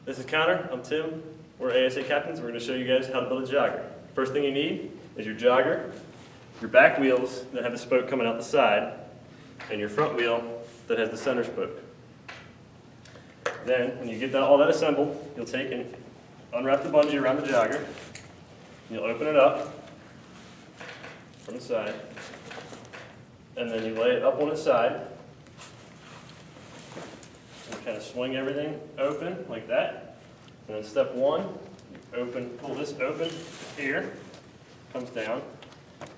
This is Connor, I'm Tim. We're ASA captains. We're going to show you guys how to build a jogger. First thing you need is your jogger, your back wheels that have the spoke coming out the side, and your front wheel that has the center spoke. Then, when you get all that assembled, you'll take and unwrap the bungee around the jogger. You'll open it up from the side, and then you lay it up on its side. And kind of swing everything open like that. And then step one, pull this open here, comes down.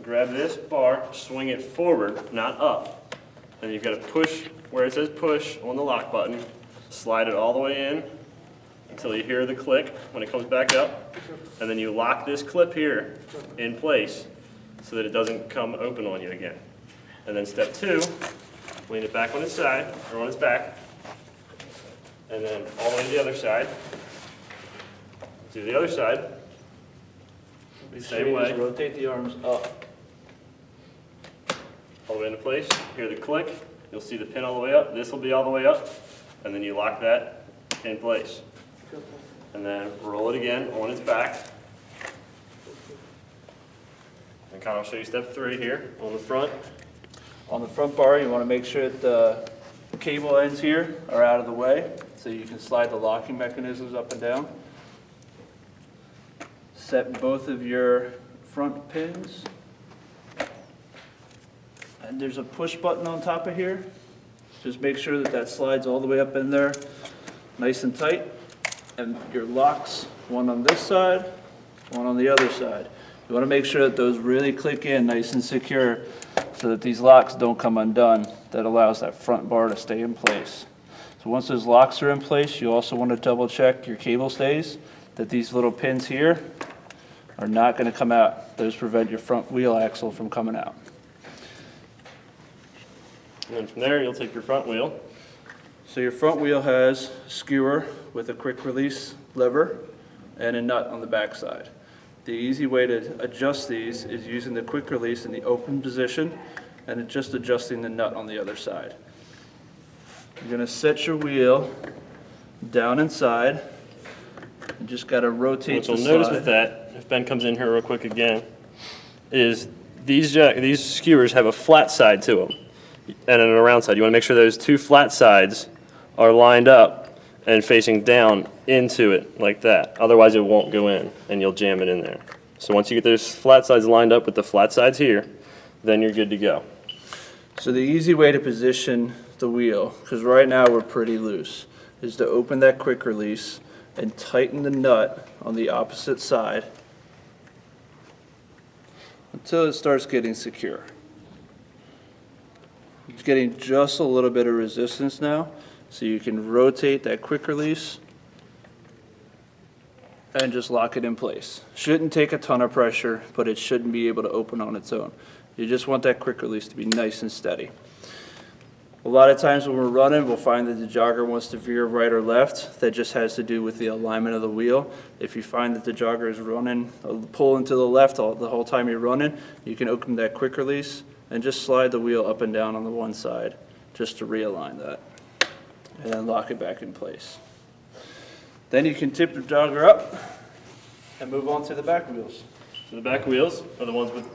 Grab this bar, swing it forward, not up. And you've got to push where it says push on the lock button. Slide it all the way in until you hear the click when it comes back up. And then you lock this clip here in place so that it doesn't come open on you again. And then step two, lean it back on its side, or on its back. And then all the way to the other side. Do the other side. The same way. Rotate the arms up. All the way into place. Hear the click. You'll see the pin all the way up. This will be all the way up. And then you lock that in place. And then roll it again on its back. And kind of show you step three here on the front. On the front bar, you want to make sure that the cable ends here are out of the way so you can slide the locking mechanisms up and down. Set both of your front pins. And there's a push button on top of here. Just make sure that that slides all the way up in there, nice and tight. And your locks, one on this side, one on the other side. You want to make sure that those really click in nice and secure so that these locks don't come undone. That allows that front bar to stay in place. So once those locks are in place, you also want to double check your cable stays, that these little pins here are not going to come out. Those prevent your front wheel axle from coming out. And then from there, you'll take your front wheel. So your front wheel has a skewer with a quick release lever and a nut on the back side. The easy way to adjust these is using the quick release in the open position and just adjusting the nut on the other side. You're going to set your wheel down inside. You just got to rotate the What side. you'll notice with that, if Ben comes in here real quick again, is these skewers have a flat side to them and a round side. You want to make sure those two flat sides are lined up and facing down into it like that. Otherwise it won't go in and you'll jam it in there. So once you get those flat sides lined up with the flat sides here, then you're good to go. So the easy way to position the wheel, because right now we're pretty loose, is to open that quick release and tighten the nut on the opposite side until it starts getting secure. It's getting just a little bit of resistance now, so you can rotate that quick release and just lock it in place. Shouldn't take a ton of pressure, but it shouldn't be able to open on its own. You just want that quick release to be nice and steady. A lot of times when we're running, we'll find that the jogger wants to veer right or left. That just has to do with the alignment of the wheel. If you find that the jogger is running, pulling to the left the whole time you're running, you can open that quick release and just slide the wheel up and down on the one side just to realign that. And then lock it back in place. Then you can tip the jogger up and move on to the back wheels. So the back wheels are the ones with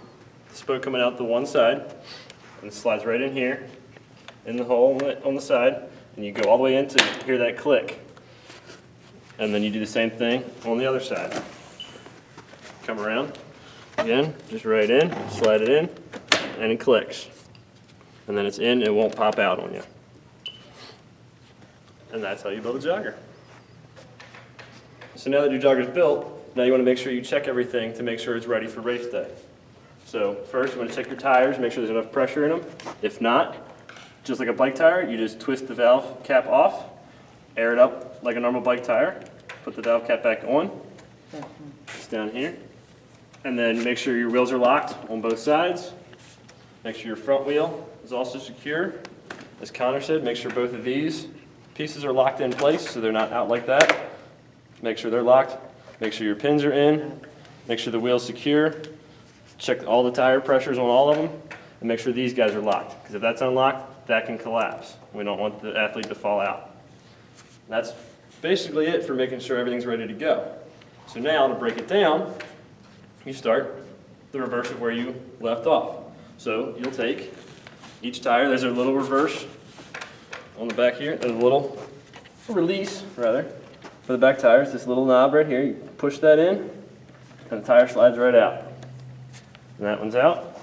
the spoke coming out the one side, and it slides right in here, in the hole on the side, and you go all the way in to hear that click. And then you do the same thing on the other side. Come around, again, just right in, slide it in, and it clicks. And then it's in, it won't pop out on you. And that's how you build a jogger. So now that your jogger's built, now you want to make sure you check everything to make sure it's ready for race day. So first you want to check your tires, make sure there's enough pressure in them. If not, just like a bike tire, you just twist the valve cap off, air it up like a normal bike tire, put the valve cap back on, it's down here, and then make sure your wheels are locked on both sides. Make sure your front wheel is also secure. As Connor said, make sure both of these pieces are locked in place so they're not out like that. Make sure they're locked. Make sure your pins are in. Make sure the wheel's secure. Check all the tire pressures on all of them. And make sure these guys are locked. Because if that's unlocked, that can collapse. We don't want the athlete to fall out. That's basically it for making sure everything's ready to go. So now to break it down, you start the reverse of where you left off. So you'll take each tire, there's a little reverse on the back here, there's a little release, rather, for the back tires, this little knob right here, you push that in, and the tire slides right out. And that one's out.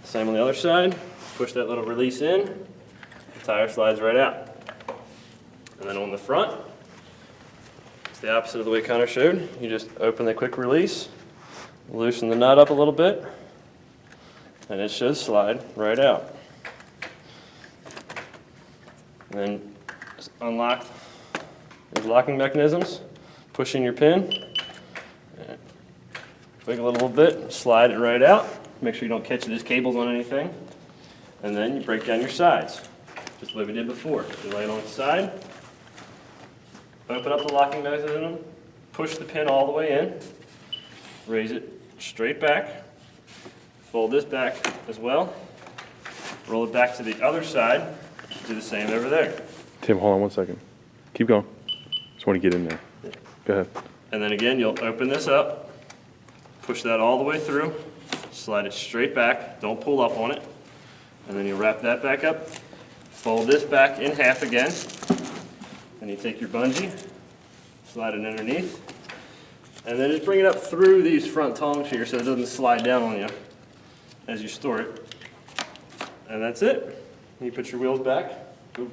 Same on the other side, push that little release in, the tire slides right out. And then on the front, it's the opposite of the way Connor showed. You just open the quick release, loosen the nut up a little bit, and it should slide right out. And then just unlock these locking mechanisms, push in your pin, wiggle it a little bit, slide it right out. Make sure you don't catch these cables on anything. And then you break down your sides, just the way we did before. You lay it on the side, open up the locking mechanism, push the pin all the way in, raise it straight back, fold this back as well, roll it back to the other side, do the same over there. Tim, hold on 1 second. Keep going. Just want to get in there. Go ahead. And then again, you'll open this up, push that all the way through, slide it straight back, don't pull up on it, and then you wrap that back up, fold this back in half again, and you take your bungee, slide it underneath, and then just bring it up through these front tongs here so it doesn't slide down on you as you store it. And that's it. You put your wheels back, the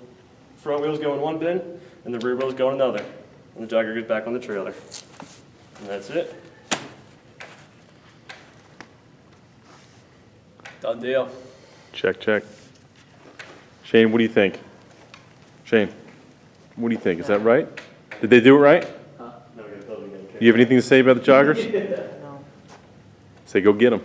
front wheels go in one bin, and the rear wheels go in another. And the jogger goes back on the trailer. And that's it. Done deal. Check, check. Shane, what do you think? Shane, what do you think? Is that right? Did they do it right? No, we gotta build it again. Do you have anything to say about the joggers? No. Say, go get them.